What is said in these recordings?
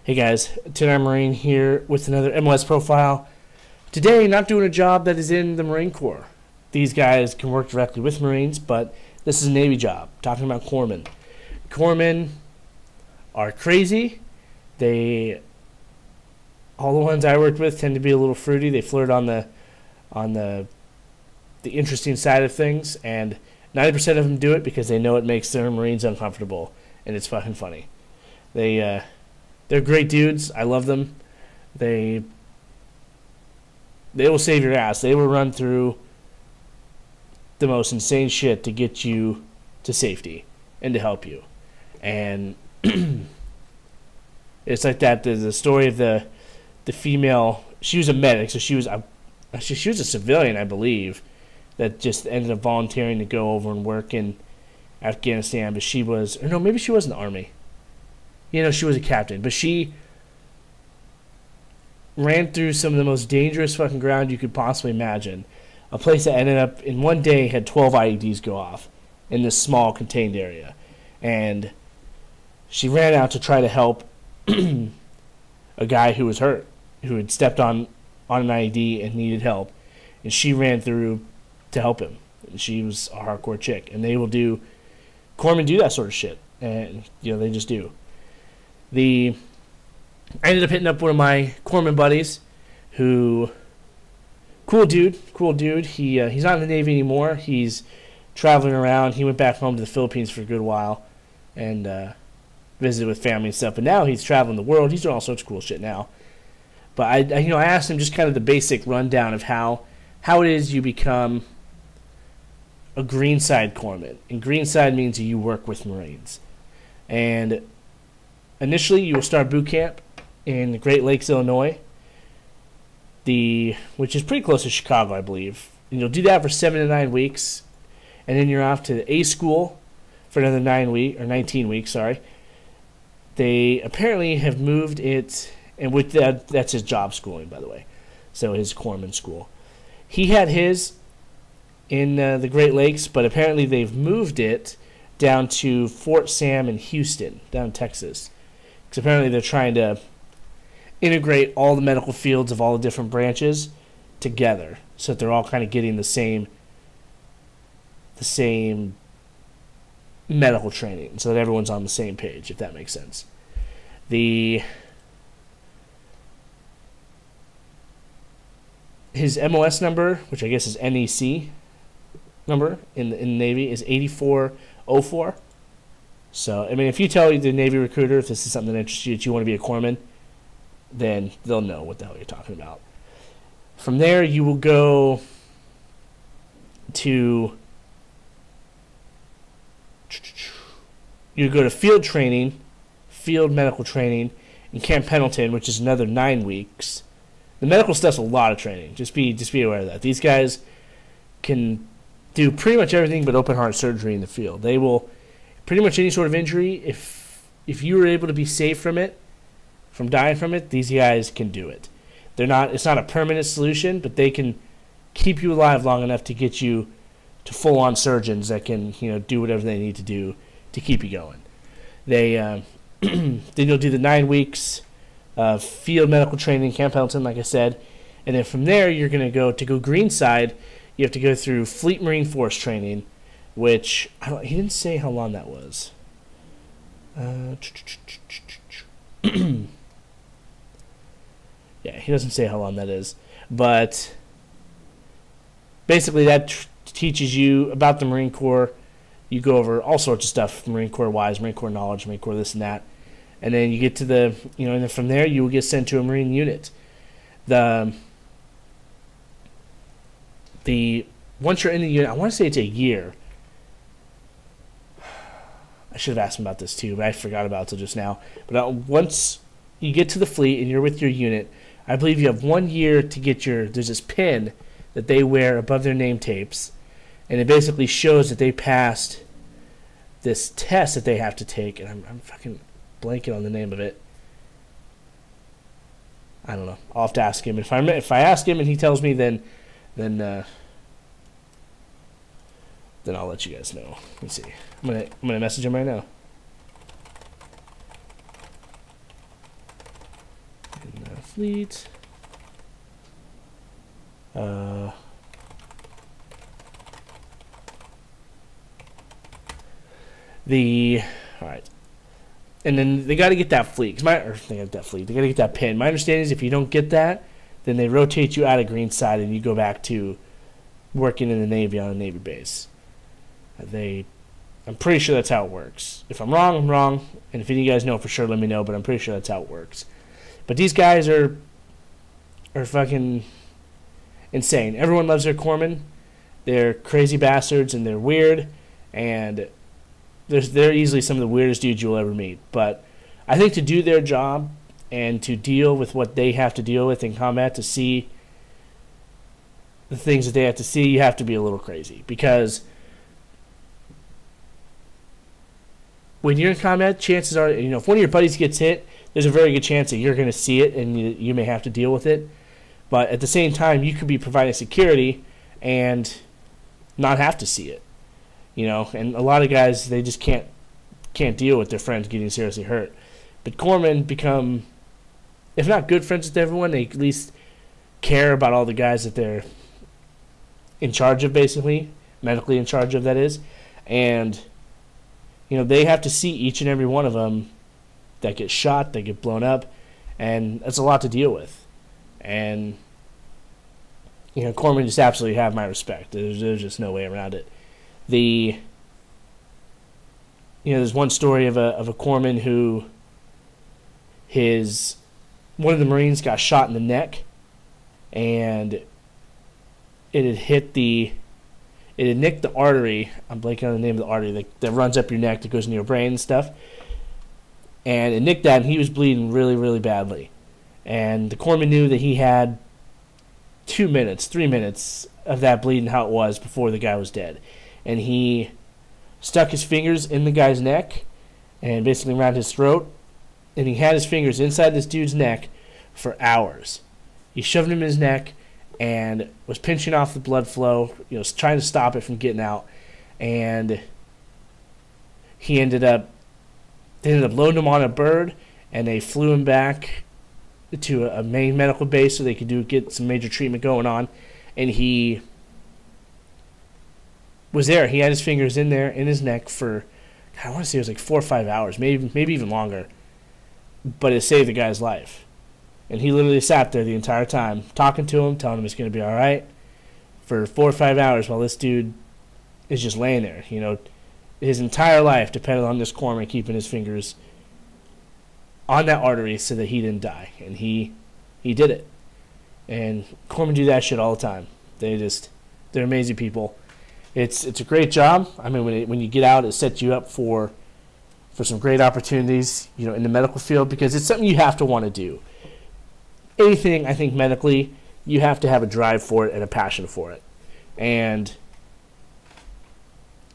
Hey guys, Tin Marine here with another MOS Profile. Today, not doing a job that is in the Marine Corps. These guys can work directly with Marines, but this is a Navy job. Talking about corpsmen. Corpsmen are crazy. All the ones I worked with tend to be a little fruity. They flirt on the interesting side of things, and 90% of them do it because they know it makes their Marines uncomfortable, and it's fucking funny. They're great dudes. I love them. They will save your ass. They will run through the most insane shit to get you to safety and to help you. And it's like that. The story of the female. She was a medic, so she was a civilian, I believe, that just ended up volunteering to go over and work in Afghanistan. But she was, or no, maybe she was in the Army. You know, she was a captain, but she ran through some of the most dangerous fucking ground you could possibly imagine. A place that ended up, in one day, had 12 IEDs go off in this small contained area. And she ran out to try to help a guy who was hurt, who had stepped on an IED and needed help. And she ran through to help him. And she was a hardcore chick. And they will do, corpsmen do that sort of shit. And, you know, they just do. I ended up hitting up one of my corpsman buddies, who, cool dude. He's not in the Navy anymore. He's traveling around. He went back home to the Philippines for a good while and visited with family and stuff. But now he's traveling the world. He's doing all sorts of cool shit now. But I asked him just kind of the basic rundown of how it is you become a greenside corpsman. And greenside means you work with Marines. And initially, you will start boot camp in the Great Lakes, Illinois, which is pretty close to Chicago, I believe. And you'll do that for 7 to 9 weeks, and then you're off to the A school for another 19 weeks. Sorry, they apparently have moved it, and with that's his job schooling, by the way. So his corpsman school. He had his in the Great Lakes, but apparently they've moved it down to Fort Sam in Houston, down in Texas. Because apparently they're trying to integrate all the medical fields of all the different branches together, so that they're all kind of getting the same medical training, so that everyone's on the same page, if that makes sense. His MOS number, which I guess is NEC number in the Navy, is 8404. So, I mean, if you tell the Navy recruiter if this is something that interests you, that you want to be a corpsman, then they'll know what the hell you're talking about. From there, you will go to field training, field medical training in Camp Pendleton, which is another 9 weeks. The medical stuff's a lot of training. Just be aware of that. These guys can do pretty much everything but open heart surgery in the field. They will. Pretty much any sort of injury, if you were able to be saved from it, from dying from it, these guys can do it. It's not a permanent solution, but they can keep you alive long enough to get you to full-on surgeons that can, do whatever they need to do to keep you going. Then you'll do the 9 weeks of field medical training in Camp Pendleton, like I said, and then from there you're going to go greenside. You have to go through Fleet Marine Force training, which he didn't say how long that was. Yeah, he doesn't say how long that is. But basically that teaches you about the Marine Corps. You go over all sorts of stuff, Marine Corps wise, Marine Corps knowledge, Marine Corps this and that. And then you get to and then from there you will get sent to a Marine unit. Once you're in the unit, I want to say it's a year. I should have asked him about this too, but I forgot about it till just now. But once you get to the fleet and you're with your unit, I believe you have 1 year to get there's this pin that they wear above their name tapes, and it basically shows that they passed this test that they have to take, and I'm fucking blanking on the name of it. I don't know. I'll have to ask him. If I ask him and he tells me, then I'll let you guys know. Let's see. I'm gonna message him right now. fleet. All right. And then they got to get that fleet. They got to get that pin. My understanding is if you don't get that, then they rotate you out of green side and you go back to working in the Navy on a Navy base. I'm pretty sure that's how it works. If I'm wrong, I'm wrong. And if any of you guys know for sure, let me know. But I'm pretty sure that's how it works. But these guys are fucking insane. Everyone loves their corpsmen. They're crazy bastards and they're weird. And they're easily some of the weirdest dudes you'll ever meet. But I think to do their job and to deal with what they have to deal with in combat, to see the things that they have to see, you have to be a little crazy. Because when you're in combat, chances are, if one of your buddies gets hit, there's a very good chance that you're going to see it and you may have to deal with it. But at the same time, you could be providing security and not have to see it. And a lot of guys, they just can't deal with their friends getting seriously hurt. But corpsmen become, if not good friends with everyone, they at least care about all the guys that they're in charge of, basically, medically in charge of, that is. And they have to see each and every one of them that get shot, that get blown up, and that's a lot to deal with. And corpsmen just absolutely have my respect. There's just no way around it. There's one story of a corpsman who one of the Marines got shot in the neck, and it had nicked the artery. I'm blanking on the name of the artery that runs up your neck, that goes into your brain and stuff. And it nicked that, and he was bleeding really, really badly. And the corpsman knew that he had 3 minutes of that bleeding, how it was, before the guy was dead. And he stuck his fingers in the guy's neck and basically around his throat. And he had his fingers inside this dude's neck for hours. He shoved him in his neck and was pinching off the blood flow, trying to stop it from getting out. And they ended up loading him on a bird, and they flew him back to a main medical base so they could get some major treatment going on. And he was there. He had his fingers in there in his neck for, I want to say it was like 4 or 5 hours, maybe even longer. But it saved the guy's life. And he literally sat there the entire time, talking to him, telling him it's going to be all right, for 4 or 5 hours while this dude is just laying there. His entire life depended on this corpsman keeping his fingers on that artery so that he didn't die. And he did it. And corpsmen do that shit all the time. They're amazing people. It's a great job. I mean, when you get out, it sets you up for some great opportunities, in the medical field, because it's something you have to want to do. Anything, I think, medically, you have to have a drive for it and a passion for it. And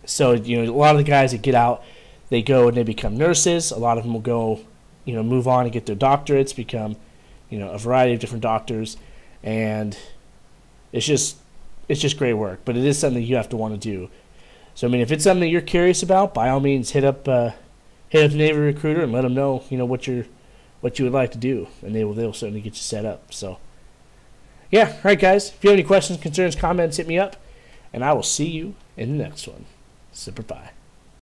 so, a lot of the guys that get out, they go and they become nurses. A lot of them will go, move on and get their doctorates, become, a variety of different doctors. And it's just great work. But it is something you have to want to do. So, I mean, if it's something that you're curious about, by all means, hit up the Navy recruiter and let them know, what you would like to do, and they'll certainly get you set up. So, yeah, all right, guys. If you have any questions, concerns, comments, hit me up, and I will see you in the next one. Semper Fi.